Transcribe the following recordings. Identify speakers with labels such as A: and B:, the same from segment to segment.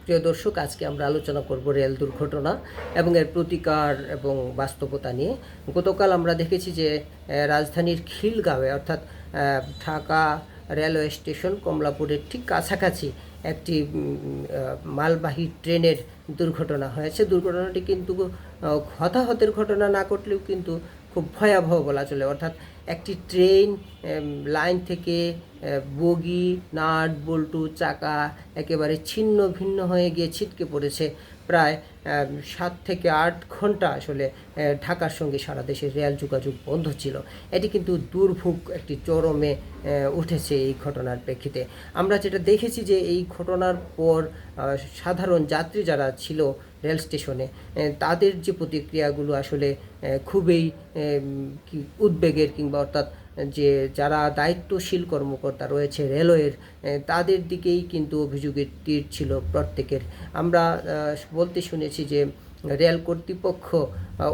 A: প্রিয় দর্শক, আজকে আমরা আলোচনা করব রেল দুর্ঘটনা এবং এর প্রতিকার এবং বাস্তবতা নিয়ে। গতকাল আমরা দেখেছি যে রাজধানীর খিলগাঁওয়ে অর্থাৎ ঢাকা রেলওয়ে স্টেশন কমলাপুরের ঠিক কাছাকাছি একটি মালবাহী ট্রেনের দুর্ঘটনা হয়েছে। দুর্ঘটনাটি কিন্তু হতাহতের ঘটনা না ঘটলেও কিন্তু খুব ভয়াবহ বলা চলে। অর্থাৎ একটি ট্রেন লাইন থেকে বগি, নাট, বল্টু, চাকা একেবারে ছিন্ন ভিন্ন হয়ে গিয়ে ছিটকে পড়েছে। প্রায় 7 থেকে 8 ঘন্টা আসলে ঢাকার সঙ্গে সারা দেশের রেল যোগাযোগ বন্ধ ছিল। এটি কিন্তু দুর্ভোগ একটি চরমে উঠেছে এই ঘটনার প্রেক্ষিতে। আমরা যেটা দেখেছি যে এই ঘটনার পর সাধারণ যাত্রী যারা ছিল রেল স্টেশনে, তাদের যে প্রতিক্রিয়াগুলো আসলে খুবই উদ্বেগের, কিংবা অর্থাৎ যে যারা দায়িত্বশীল কর্মকর্তা রয়েছে রেলওয়ের, তাদের দিকেই কিন্তু অভিযোগের তীর ছিল প্রত্যেকের। আমরা বলতে শুনেছি যে রেল কর্তৃপক্ষ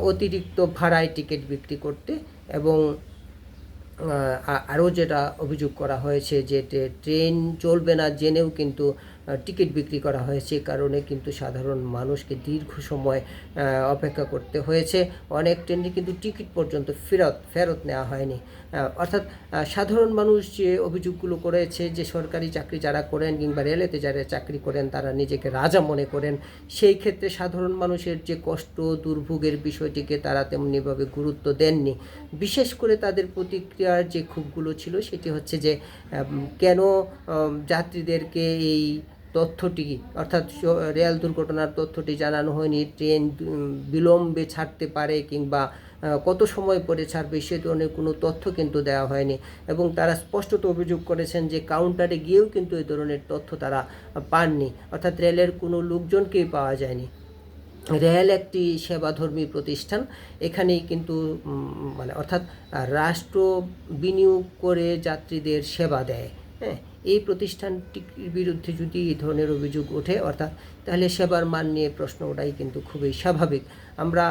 A: অতিরিক্ত ভাড়ায় টিকিট বিক্রি করতে, এবং আরও যেটা অভিযোগ করা হয়েছে যে ট্রেন চলবে না জেনেও কিন্তু টিকিট বিক্রি করা হয়েছে। কারণে কিন্তু সাধারণ মানুষকে দীর্ঘ সময় অপেক্ষা করতে হয়েছে। অনেক ট্রেনে কিন্তু টিকিট পর্যন্ত ফেরত নেওয়া হয়নি। অর্থাৎ সাধারণ মানুষ যে অভিযোগগুলো করেছে যে সরকারি চাকরি যারা করেন কিংবা রেলেতে যারা চাকরি করেন তারা নিজেকে রাজা মনে করেন, সেই ক্ষেত্রে সাধারণ মানুষের যে কষ্ট দুর্ভোগের বিষয়টিকে তারা তেমনিভাবে গুরুত্ব দেননি। বিশেষ করে তাদের প্রতিক্রিয়ার যে ক্ষোভগুলো ছিল সেটি হচ্ছে যে কেন যাত্রীদেরকে এই তথ্যটি, অর্থাৎ রেল দুর্ঘটনার তথ্যটি জানানো হয়নি, ট্রেন বিলম্বে ছাড়তে পারে কিংবা কত সময় পরে ছাড়বে সে ধরনের কোনো তথ্য কিন্তু দেওয়া হয়নি। এবং তারা স্পষ্টত অভিযোগ করেছেন যে কাউন্টারে গিয়েও কিন্তু এই ধরনের তথ্য তারা পাননি। অর্থাৎ রেলের কোনো লোকজনকেই পাওয়া যায়নি। রেল একটি সেবাধর্মী প্রতিষ্ঠান। এখানেই কিন্তু অর্থাৎ রাষ্ট্র বিনিয়োগ করে যাত্রীদের সেবা দেয়। হ্যাঁ, এই প্রতিষ্ঠানটির বিরুদ্ধে যদি এই ধরনের অভিযোগ ওঠে অর্থাৎ তাহলে সেবার মান নিয়ে প্রশ্ন ওঠাই কিন্তু খুবই স্বাভাবিক। আমরা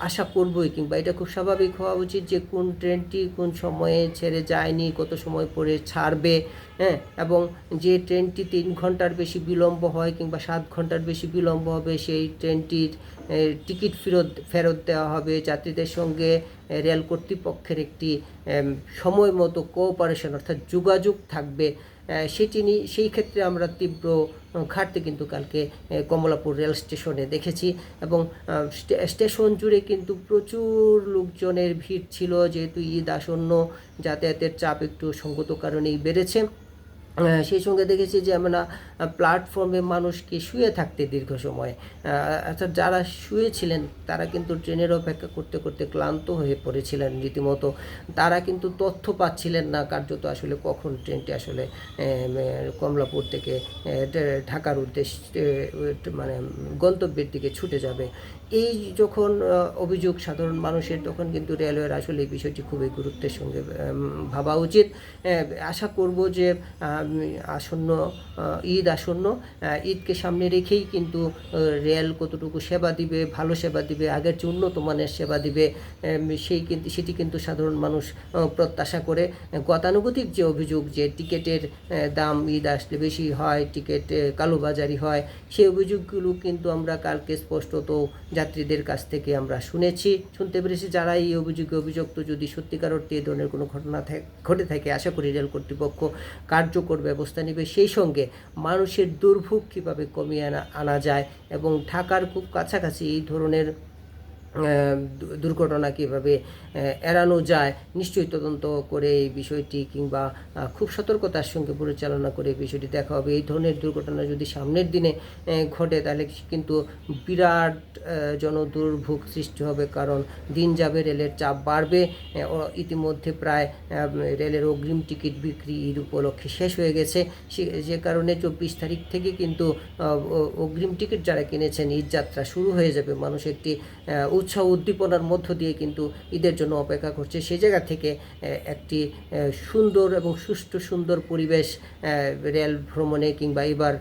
A: আশা করবই, কিংবা এটা খুব স্বাভাবিক হওয়া উচিত যে কোন ট্রেনটি কোন সময়ে ছেড়ে যায়নি, কত সময় পরে ছাড়বে। হ্যাঁ, এবং যে ট্রেনটি 3 ঘন্টার বেশি বিলম্ব হয় কিংবা 7 ঘন্টার বেশি বিলম্ব হবে, সেই ট্রেনটির টিকিট ফেরত দেওয়া হবে। যাত্রীদের সঙ্গে রেল কর্তৃপক্ষের একটি সময় মতো কোঅপারেশন অর্থাৎ যোগাযোগ থাকবে। সেই ক্ষেত্রে আমরা তীব্র ঘাটতি কিন্তু কালকে কমলাপুর রেল স্টেশনে দেখেছি। এবং স্টেশন জুড়ে কিন্তু প্রচুর লোকজনের ভিড় ছিল, যেহেতু ঈদ আসন্ন, যাতায়াতের চাপ একটু সঙ্গত কারণেই বেড়েছে। সেই সঙ্গে দেখেছি যে আমরা প্ল্যাটফর্মে মানুষকে শুয়ে থাকতে দীর্ঘ সময়, অর্থাৎ যারা শুয়েছিলেন তারা কিন্তু ট্রেনের অপেক্ষা করতে করতে ক্লান্ত হয়ে পড়েছিলেন রীতিমতো। তারা কিন্তু তথ্য পাচ্ছিলেন না কার্যত আসলে কখন ট্রেনটি আসলে কমলাপুর থেকে ঢাকার উদ্দেশ্যে গন্তব্যের দিকে ছুটে যাবে। এই যখন অভিযোগ সাধারণ মানুষের, তখন কিন্তু রেলওয়ের আসলে এই বিষয়টি খুবই গুরুত্বের সঙ্গে ভাবা উচিত। আশা করব যে আসন্ন ঈদ আসন্ন, ঈদকে সামনে রেখেই কিন্তু রেল কতটুকু সেবা দিবে, ভালো সেবা দিবে, আগের চেয়ে উন্নত মানের সেবা দিবে, সেটি কিন্তু সাধারণ মানুষ প্রত্যাশা করে। গতানুগতিক যে অভিযোগ যে টিকিটের দাম ঈদ আসলে বেশি হয়, টিকিট কালোবাজারি হয়, সেই অভিযোগগুলো কিন্তু আমরা কালকে স্পষ্টত যাত্রীদের কাছ থেকে আমরা শুনতে পেরেছি। যারা এই অভিযোগে অভিযুক্ত, যদি সত্যিকার অর্থে এই ধরনের কোনো ঘটনা ঘটে থাকে, আশা করি রেল কর্তৃপক্ষ কার্যকর ব্যবস্থা নেবে। সেই সঙ্গে মানুষের দুর্ভোগ কীভাবে কমিয়ে আনা যায় এবং ঢাকার খুব কাছাকাছি এই ধরনের দুর্ঘটনা কীভাবে এড়ানো যায়, নিশ্চয়ই তদন্ত করে এই বিষয়টি, কিংবা খুব সতর্কতার সঙ্গে পরিচালনা করে এই বিষয়টি দেখা হবে। এই ধরনের দুর্ঘটনা যদি সামনের দিনে ঘটে তাহলে কিন্তু বিরাট জনদুর্ভোগ সৃষ্টি হবে। কারণ দিন যাবে, রেলের চাপ বাড়বে। ইতিমধ্যে প্রায় রেলের অগ্রিম টিকিট বিক্রি ঈদ উপলক্ষে শেষ হয়ে গেছে। যে কারণে 24 তারিখ থেকে কিন্তু অগ্রিম টিকিট যারা কিনেছেন, ঈদ যাত্রা শুরু হয়ে যাবে। মানুষ একটি উৎসাহ উদ্দীপনার মধ্য দিয়ে কিন্তু ঈদের জন্য অপেক্ষা করছে। সেই জায়গা থেকে একটি সুন্দর এবং সুন্দর পরিবেশ রেল ভ্রমণে কিংবা এবার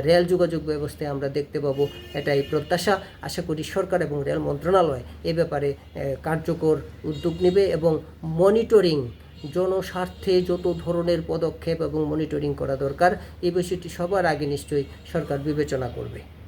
A: রেল যোগাযোগ ব্যবস্থায় আমরা দেখতে পাবো, এটাই প্রত্যাশা। আশা করি সরকার এবং রেল মন্ত্রণালয় এ ব্যাপারে কার্যকর উদ্যোগ নেবে এবং মনিটরিং জনস্বার্থে যত ধরনের পদক্ষেপ এবং মনিটরিং করা দরকার এই বিষয়টি সবার আগে নিশ্চয়ই সরকার বিবেচনা করবে।